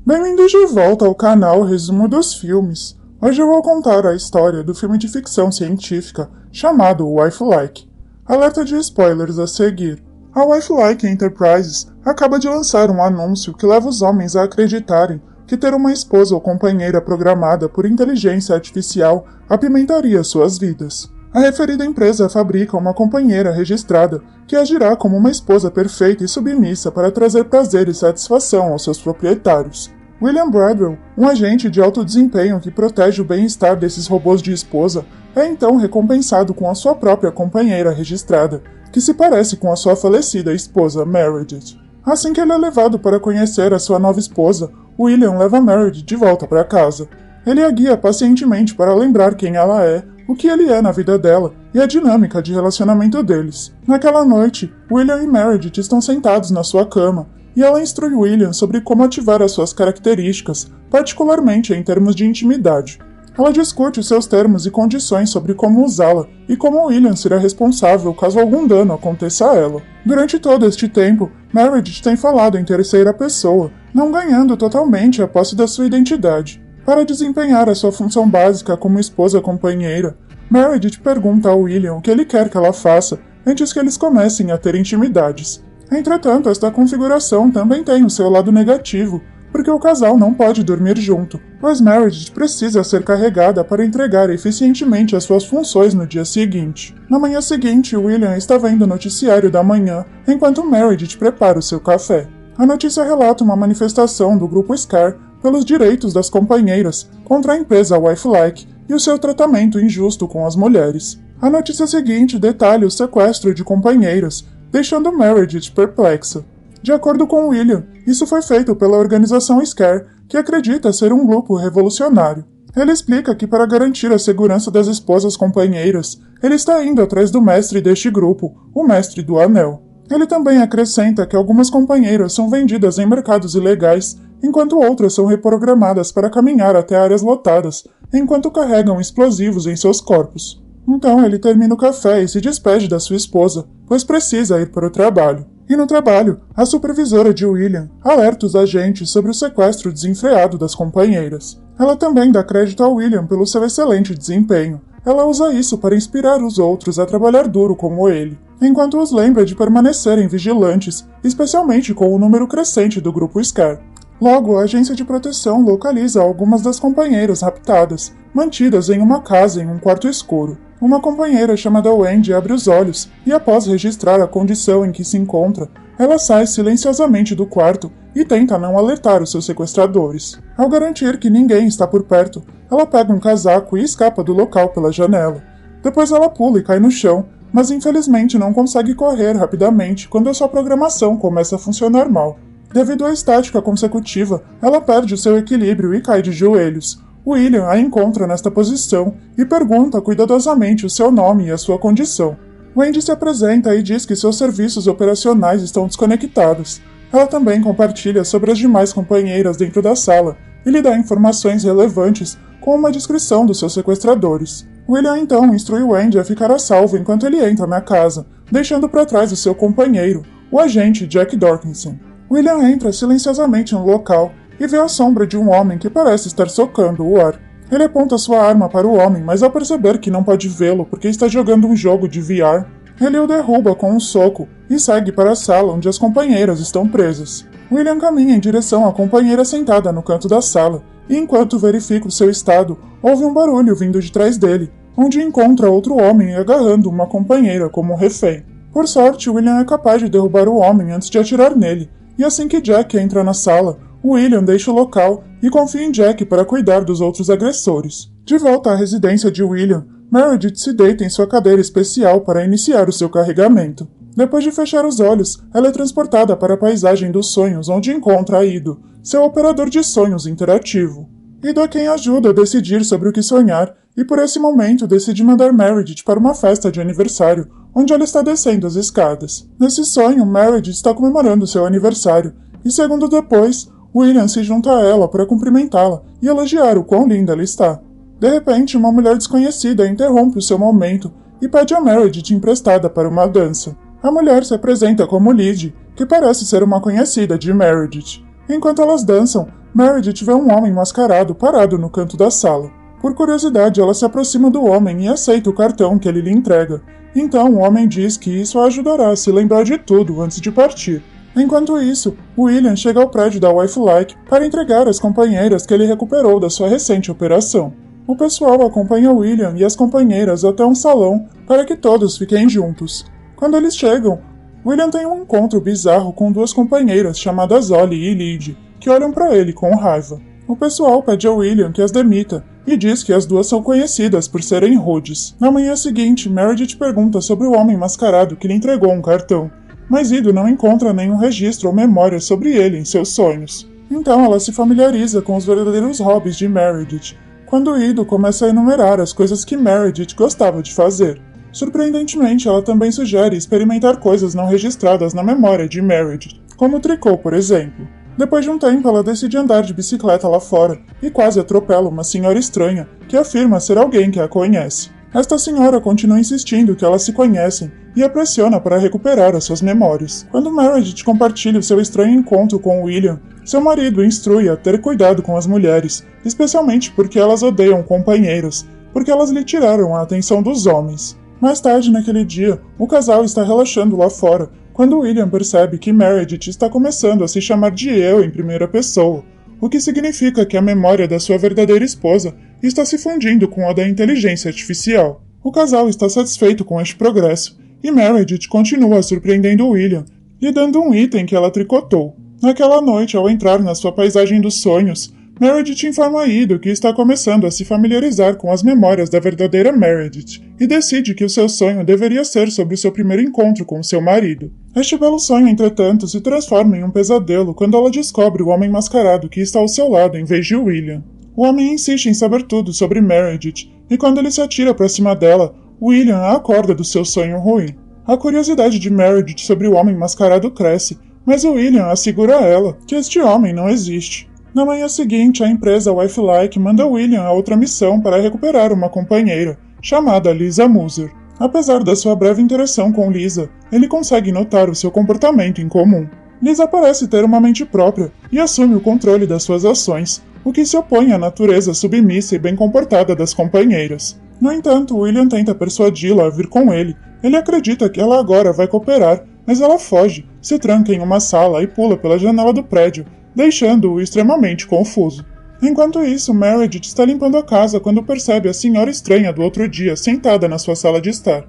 Bem-vindos de volta ao canal Resumo dos Filmes. Hoje eu vou contar a história do filme de ficção científica chamado Wife-Like. Alerta de spoilers a seguir. A Wife-Like Enterprises acaba de lançar um anúncio que leva os homens a acreditarem que ter uma esposa ou companheira programada por inteligência artificial apimentaria suas vidas. A referida empresa fabrica uma companheira registrada que agirá como uma esposa perfeita e submissa para trazer prazer e satisfação aos seus proprietários. William Bradwell, um agente de alto desempenho que protege o bem-estar desses robôs de esposa, é então recompensado com a sua própria companheira registrada, que se parece com a sua falecida esposa Meredith. Assim que ele é levado para conhecer a sua nova esposa, William leva Meredith de volta para casa. Ele a guia pacientemente para lembrar quem ela é, o que ele é na vida dela e a dinâmica de relacionamento deles. Naquela noite, William e Meredith estão sentados na sua cama, e ela instrui William sobre como ativar as suas características, particularmente em termos de intimidade. Ela discute os seus termos e condições sobre como usá-la e como William será responsável caso algum dano aconteça a ela. Durante todo este tempo, Meredith tem falado em terceira pessoa, não ganhando totalmente a posse da sua identidade. Para desempenhar a sua função básica como esposa companheira, Meredith pergunta a William o que ele quer que ela faça antes que eles comecem a ter intimidades. Entretanto, esta configuração também tem o seu lado negativo, porque o casal não pode dormir junto, pois Meredith precisa ser carregada para entregar eficientemente as suas funções no dia seguinte. Na manhã seguinte, William está vendo o noticiário da manhã, enquanto Meredith prepara o seu café. A notícia relata uma manifestação do grupo SCAR pelos direitos das companheiras contra a empresa Wife-Like e o seu tratamento injusto com as mulheres. A notícia seguinte detalha o sequestro de companheiras, deixando Meredith perplexa. De acordo com William, isso foi feito pela organização SCAR, que acredita ser um grupo revolucionário. Ele explica que para garantir a segurança das esposas companheiras, ele está indo atrás do mestre deste grupo, o Mestre do Anel. Ele também acrescenta que algumas companheiras são vendidas em mercados ilegais, enquanto outras são reprogramadas para caminhar até áreas lotadas, enquanto carregam explosivos em seus corpos. Então ele termina o café e se despede da sua esposa, pois precisa ir para o trabalho. E no trabalho, a supervisora de William alerta os agentes sobre o sequestro desenfreado das companheiras. Ela também dá crédito a William pelo seu excelente desempenho. Ela usa isso para inspirar os outros a trabalhar duro como ele, enquanto os lembra de permanecerem vigilantes, especialmente com o número crescente do grupo SCAR. Logo, a agência de proteção localiza algumas das companheiras raptadas, mantidas em uma casa em um quarto escuro. Uma companheira chamada Wendy abre os olhos e, após registrar a condição em que se encontra, ela sai silenciosamente do quarto e tenta não alertar os seus sequestradores. Ao garantir que ninguém está por perto, ela pega um casaco e escapa do local pela janela. Depois ela pula e cai no chão, mas infelizmente não consegue correr rapidamente quando a sua programação começa a funcionar mal. Devido à estática consecutiva, ela perde o seu equilíbrio e cai de joelhos. William a encontra nesta posição e pergunta cuidadosamente o seu nome e a sua condição. Wendy se apresenta e diz que seus serviços operacionais estão desconectados. Ela também compartilha sobre as demais companheiras dentro da sala e lhe dá informações relevantes com uma descrição dos seus sequestradores. William então instrui Wendy a ficar a salvo enquanto ele entra na casa, deixando para trás o seu companheiro, o agente Jack Dorkinson. William entra silenciosamente no local e vê a sombra de um homem que parece estar socando o ar. Ele aponta sua arma para o homem, mas ao perceber que não pode vê-lo porque está jogando um jogo de VR, ele o derruba com um soco e segue para a sala onde as companheiras estão presas. William caminha em direção à companheira sentada no canto da sala, e enquanto verifica o seu estado, ouve um barulho vindo de trás dele, onde encontra outro homem agarrando uma companheira como refém. Por sorte, William é capaz de derrubar o homem antes de atirar nele, e assim que Jack entra na sala, William deixa o local e confia em Jack para cuidar dos outros agressores. De volta à residência de William, Meredith se deita em sua cadeira especial para iniciar o seu carregamento. Depois de fechar os olhos, ela é transportada para a paisagem dos sonhos, onde encontra Ido, seu operador de sonhos interativo. Ido é quem ajuda a decidir sobre o que sonhar e por esse momento decide mandar Meredith para uma festa de aniversário, onde ela está descendo as escadas. Nesse sonho, Meredith está comemorando seu aniversário e segundos depois, William se junta a ela para cumprimentá-la e elogiar o quão linda ela está. De repente, uma mulher desconhecida interrompe o seu momento e pede a Meredith emprestada para uma dança. A mulher se apresenta como Lyd, que parece ser uma conhecida de Meredith. Enquanto elas dançam, Meredith vê um homem mascarado parado no canto da sala. Por curiosidade, ela se aproxima do homem e aceita o cartão que ele lhe entrega. Então, o homem diz que isso a ajudará a se lembrar de tudo antes de partir. Enquanto isso, William chega ao prédio da Wife-Like para entregar as companheiras que ele recuperou da sua recente operação. O pessoal acompanha William e as companheiras até um salão para que todos fiquem juntos. Quando eles chegam, William tem um encontro bizarro com duas companheiras chamadas Ollie e Lyd, que olham para ele com raiva. O pessoal pede a William que as demita e diz que as duas são conhecidas por serem rudes. Na manhã seguinte, Meredith pergunta sobre o homem mascarado que lhe entregou um cartão, mas Ido não encontra nenhum registro ou memória sobre ele em seus sonhos. Então ela se familiariza com os verdadeiros hobbies de Meredith, quando Ido começa a enumerar as coisas que Meredith gostava de fazer. Surpreendentemente, ela também sugere experimentar coisas não registradas na memória de Meredith, como tricô, por exemplo. Depois de um tempo, ela decide andar de bicicleta lá fora e quase atropela uma senhora estranha que afirma ser alguém que a conhece. Esta senhora continua insistindo que elas se conhecem e a pressiona para recuperar as suas memórias. Quando Meredith compartilha o seu estranho encontro com William, seu marido instrui a ter cuidado com as mulheres, especialmente porque elas odeiam companheiros, porque elas lhe tiraram a atenção dos homens. Mais tarde naquele dia, o casal está relaxando lá fora, quando William percebe que Meredith está começando a se chamar de eu em primeira pessoa, o que significa que a memória da sua verdadeira esposa está se fundindo com a da inteligência artificial. O casal está satisfeito com este progresso, e Meredith continua surpreendendo William, lhe dando um item que ela tricotou. Naquela noite, ao entrar na sua paisagem dos sonhos, Meredith informa Ido que está começando a se familiarizar com as memórias da verdadeira Meredith e decide que o seu sonho deveria ser sobre o seu primeiro encontro com seu marido. Este belo sonho, entretanto, se transforma em um pesadelo quando ela descobre o homem mascarado que está ao seu lado em vez de William. O homem insiste em saber tudo sobre Meredith e quando ele se atira para cima dela, William a acorda do seu sonho ruim. A curiosidade de Meredith sobre o homem mascarado cresce, mas William assegura a ela que este homem não existe. Na manhã seguinte, a empresa Wife-Like manda William a outra missão para recuperar uma companheira, chamada Lisa Muser. Apesar da sua breve interação com Lisa, ele consegue notar o seu comportamento incomum. Lisa parece ter uma mente própria e assume o controle das suas ações, o que se opõe à natureza submissa e bem comportada das companheiras. No entanto, William tenta persuadi-la a vir com ele. Ele acredita que ela agora vai cooperar, mas ela foge, se tranca em uma sala e pula pela janela do prédio, deixando-o extremamente confuso. Enquanto isso, Meredith está limpando a casa quando percebe a senhora estranha do outro dia sentada na sua sala de estar.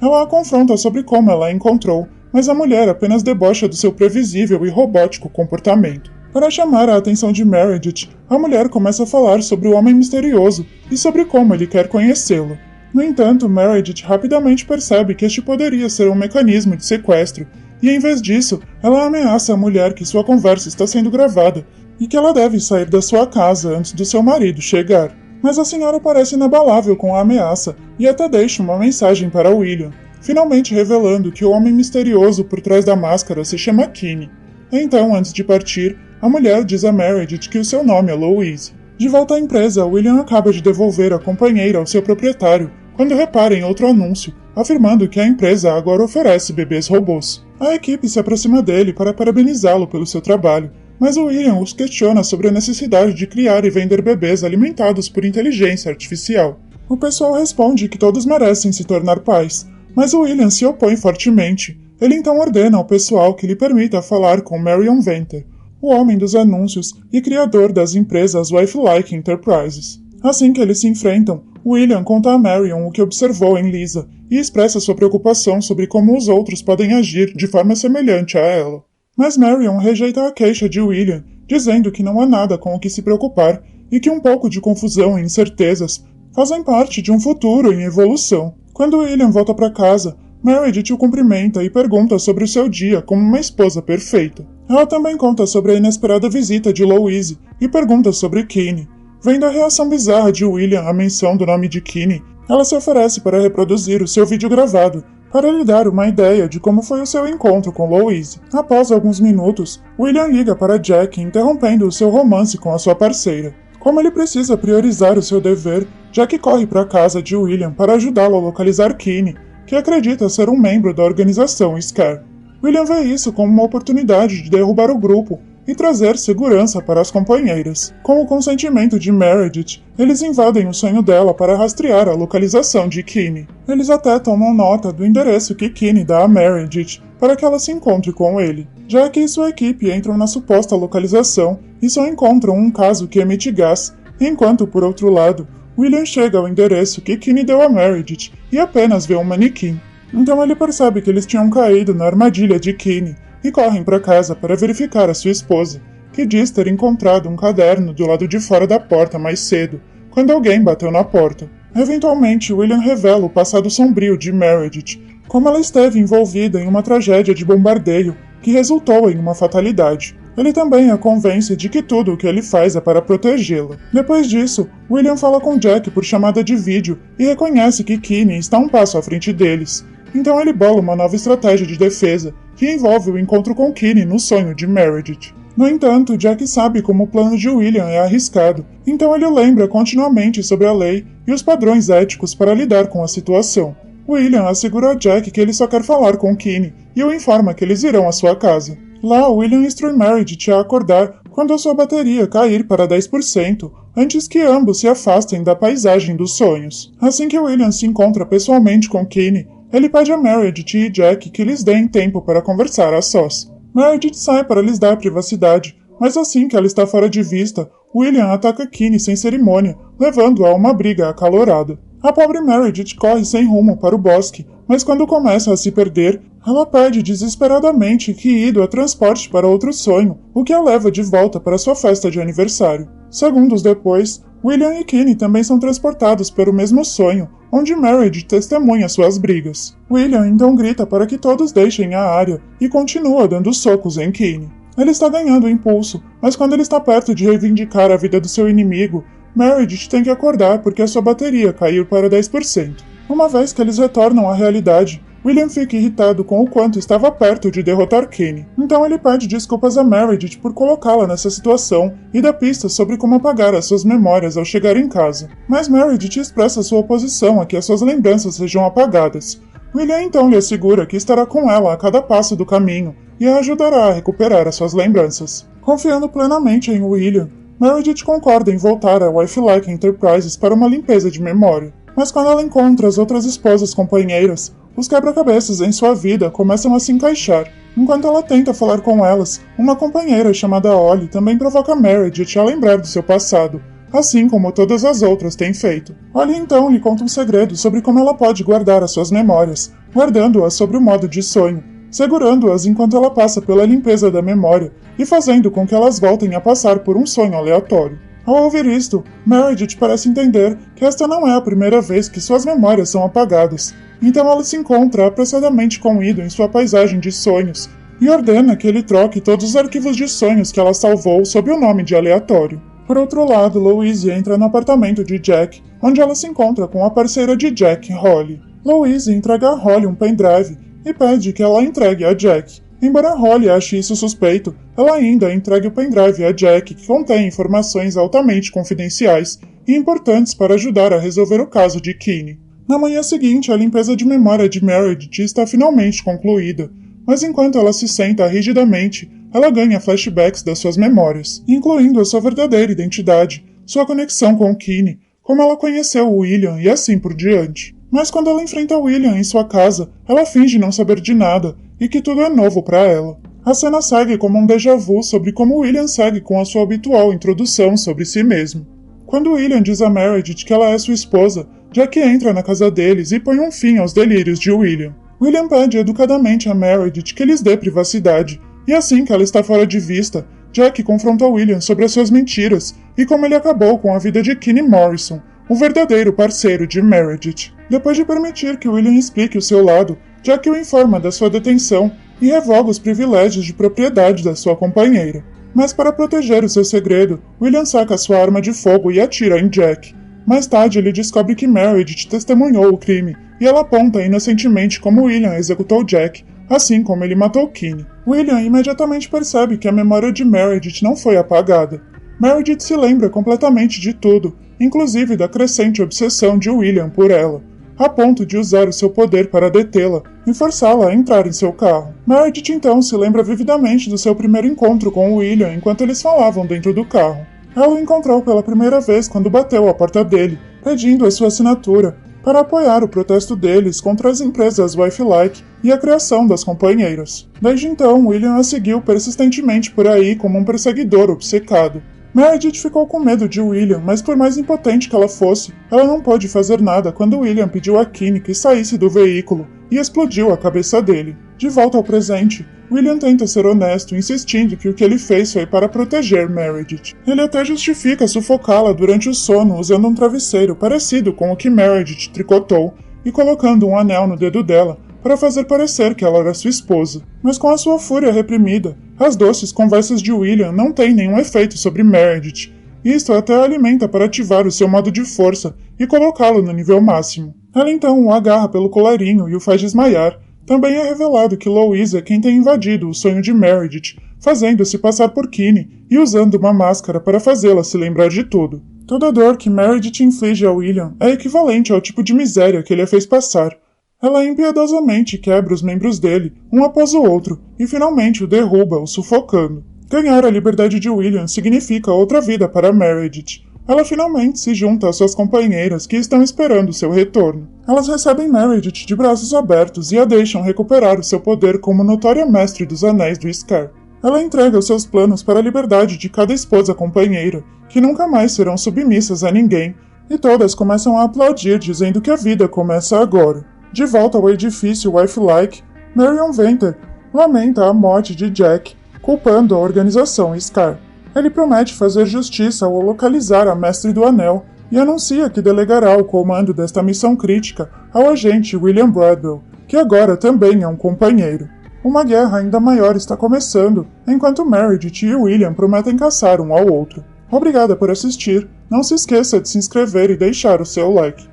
Ela a confronta sobre como ela a encontrou, mas a mulher apenas debocha do seu previsível e robótico comportamento. Para chamar a atenção de Meredith, a mulher começa a falar sobre o homem misterioso e sobre como ele quer conhecê-lo. No entanto, Meredith rapidamente percebe que este poderia ser um mecanismo de sequestro, e em vez disso, ela ameaça a mulher que sua conversa está sendo gravada e que ela deve sair da sua casa antes do seu marido chegar. Mas a senhora parece inabalável com a ameaça e até deixa uma mensagem para William, finalmente revelando que o homem misterioso por trás da máscara se chama Kinney. Então, antes de partir, a mulher diz a Meredith que o seu nome é Louise. De volta à empresa, William acaba de devolver a companheira ao seu proprietário, quando repara em outro anúncio, afirmando que a empresa agora oferece bebês robôs. A equipe se aproxima dele para parabenizá-lo pelo seu trabalho, mas William os questiona sobre a necessidade de criar e vender bebês alimentados por inteligência artificial. O pessoal responde que todos merecem se tornar pais, mas William se opõe fortemente. Ele então ordena ao pessoal que lhe permita falar com Marion Venter, o homem dos anúncios e criador das empresas Wife-Like Enterprises. Assim que eles se enfrentam, William conta a Marion o que observou em Lisa e expressa sua preocupação sobre como os outros podem agir de forma semelhante a ela. Mas Marion rejeita a queixa de William, dizendo que não há nada com o que se preocupar e que um pouco de confusão e incertezas fazem parte de um futuro em evolução. Quando William volta para casa, Meredith o cumprimenta e pergunta sobre o seu dia como uma esposa perfeita. Ela também conta sobre a inesperada visita de Louise e pergunta sobre Kinney. Vendo a reação bizarra de William à menção do nome de Kinney, ela se oferece para reproduzir o seu vídeo gravado, para lhe dar uma ideia de como foi o seu encontro com Louise. Após alguns minutos, William liga para Jack, interrompendo o seu romance com a sua parceira. Como ele precisa priorizar o seu dever, Jack corre para a casa de William para ajudá-lo a localizar Kinney, que acredita ser um membro da organização Scare. William vê isso como uma oportunidade de derrubar o grupo e trazer segurança para as companheiras. Com o consentimento de Meredith, eles invadem o sonho dela para rastrear a localização de Kinney. Eles até tomam nota do endereço que Kinney dá a Meredith para que ela se encontre com ele. Jack e sua equipe entram na suposta localização e só encontram um caso que emite gás, enquanto, por outro lado, William chega ao endereço que Kinney deu a Meredith e apenas vê um manequim. Então ele percebe que eles tinham caído na armadilha de Kinney e correm para casa para verificar a sua esposa, que diz ter encontrado um caderno do lado de fora da porta mais cedo, quando alguém bateu na porta. Eventualmente, William revela o passado sombrio de Meredith, como ela esteve envolvida em uma tragédia de bombardeio que resultou em uma fatalidade. Ele também a convence de que tudo o que ele faz é para protegê-la. Depois disso, William fala com Jack por chamada de vídeo e reconhece que Kinney está um passo à frente deles. Então ele bola uma nova estratégia de defesa, que envolve o encontro com Kinney no sonho de Meredith. No entanto, Jack sabe como o plano de William é arriscado, então ele lembra continuamente sobre a lei e os padrões éticos para lidar com a situação. William assegura a Jack que ele só quer falar com Kinney e o informa que eles irão à sua casa. Lá, William instrui Meredith a acordar quando a sua bateria cair para 10%, antes que ambos se afastem da paisagem dos sonhos. Assim que William se encontra pessoalmente com Kinney, ele pede a Meredith e Jack que lhes deem tempo para conversar a sós. Meredith sai para lhes dar privacidade, mas assim que ela está fora de vista, William ataca Kinney sem cerimônia, levando-a a uma briga acalorada. A pobre Meredith corre sem rumo para o bosque, mas quando começa a se perder, ela pede desesperadamente que Ido a transporte para outro sonho, o que a leva de volta para sua festa de aniversário. Segundos depois, William e Kinney também são transportados para o mesmo sonho, onde Meredith testemunha suas brigas. William então grita para que todos deixem a área e continua dando socos em Kinney. Ele está ganhando impulso, mas quando ele está perto de reivindicar a vida do seu inimigo, Meredith tem que acordar porque a sua bateria caiu para 10%. Uma vez que eles retornam à realidade, William fica irritado com o quanto estava perto de derrotar Kinney. Então ele pede desculpas a Meredith por colocá-la nessa situação e dá pistas sobre como apagar as suas memórias ao chegar em casa. Mas Meredith expressa sua oposição a que as suas lembranças sejam apagadas. William então lhe assegura que estará com ela a cada passo do caminho e a ajudará a recuperar as suas lembranças. Confiando plenamente em William, Meredith concorda em voltar à Wifelike Enterprises para uma limpeza de memória. Mas quando ela encontra as outras esposas companheiras, os quebra-cabeças em sua vida começam a se encaixar. Enquanto ela tenta falar com elas, uma companheira chamada Ollie também provoca Meredith a lembrar do seu passado, assim como todas as outras têm feito. Ollie então lhe conta um segredo sobre como ela pode guardar as suas memórias, guardando-as sobre o modo de sonho, segurando-as enquanto ela passa pela limpeza da memória e fazendo com que elas voltem a passar por um sonho aleatório. Ao ouvir isto, Meredith parece entender que esta não é a primeira vez que suas memórias são apagadas, então ela se encontra apressadamente com Ido em sua paisagem de sonhos e ordena que ele troque todos os arquivos de sonhos que ela salvou sob o nome de aleatório. Por outro lado, Louise entra no apartamento de Jack, onde ela se encontra com a parceira de Jack, Holly. Louise entrega a Holly um pendrive e pede que ela entregue a Jack. Embora Holly ache isso suspeito, ela ainda entrega o pendrive a Jack, que contém informações altamente confidenciais e importantes para ajudar a resolver o caso de Kinney. Na manhã seguinte, a limpeza de memória de Meredith está finalmente concluída, mas enquanto ela se senta rigidamente, ela ganha flashbacks das suas memórias, incluindo a sua verdadeira identidade, sua conexão com Kinney, como ela conheceu o William e assim por diante. Mas quando ela enfrenta William em sua casa, ela finge não saber de nada e que tudo é novo para ela. A cena segue como um déjà vu sobre como William segue com a sua habitual introdução sobre si mesmo. Quando William diz a Meredith que ela é sua esposa, Jack entra na casa deles e põe um fim aos delírios de William. William pede educadamente a Meredith que lhes dê privacidade, e assim que ela está fora de vista, Jack confronta William sobre as suas mentiras e como ele acabou com a vida de Kinney Morrison, o verdadeiro parceiro de Meredith. Depois de permitir que William explique o seu lado, Jack o informa da sua detenção e revoga os privilégios de propriedade da sua companheira. Mas para proteger o seu segredo, William saca sua arma de fogo e atira em Jack. Mais tarde ele descobre que Meredith testemunhou o crime e ela aponta inocentemente como William executou Jack, assim como ele matou Kinney. William imediatamente percebe que a memória de Meredith não foi apagada. Meredith se lembra completamente de tudo, inclusive da crescente obsessão de William por ela. a ponto de usar o seu poder para detê-la e forçá-la a entrar em seu carro. Meredith então se lembra vividamente do seu primeiro encontro com William enquanto eles falavam dentro do carro. Ela o encontrou pela primeira vez quando bateu à porta dele, pedindo a sua assinatura para apoiar o protesto deles contra as empresas Wife-like e a criação das companheiras. Desde então, William a seguiu persistentemente por aí como um perseguidor obcecado. Meredith ficou com medo de William, mas por mais impotente que ela fosse, ela não pôde fazer nada quando William pediu a Kinney que saísse do veículo e explodiu a cabeça dele. De volta ao presente, William tenta ser honesto, insistindo que o que ele fez foi para proteger Meredith. Ele até justifica sufocá-la durante o sono usando um travesseiro parecido com o que Meredith tricotou e colocando um anel no dedo dela para fazer parecer que ela era sua esposa. Mas com a sua fúria reprimida, as doces conversas de William não têm nenhum efeito sobre Meredith. Isto até a alimenta para ativar o seu modo de força e colocá-lo no nível máximo. Ela então o agarra pelo colarinho e o faz desmaiar. Também é revelado que Louise é quem tem invadido o sonho de Meredith, fazendo-se passar por Kinney e usando uma máscara para fazê-la se lembrar de tudo. Toda a dor que Meredith inflige a William é equivalente ao tipo de miséria que ele a fez passar. Ela impiedosamente quebra os membros dele, um após o outro, e finalmente o derruba, o sufocando. Ganhar a liberdade de William significa outra vida para Meredith. Ela finalmente se junta às suas companheiras que estão esperando seu retorno. Elas recebem Meredith de braços abertos e a deixam recuperar o seu poder como notória mestre dos anéis do Scar. Ela entrega os seus planos para a liberdade de cada esposa companheira, que nunca mais serão submissas a ninguém, e todas começam a aplaudir dizendo que a vida começa agora. De volta ao edifício Wife-like, Marion Venter lamenta a morte de Jack, culpando a organização Scar. Ele promete fazer justiça ao localizar a Mestre do Anel e anuncia que delegará o comando desta missão crítica ao agente William Bradwell, que agora também é um companheiro. Uma guerra ainda maior está começando, enquanto Meredith e William prometem caçar um ao outro. Obrigada por assistir, não se esqueça de se inscrever e deixar o seu like.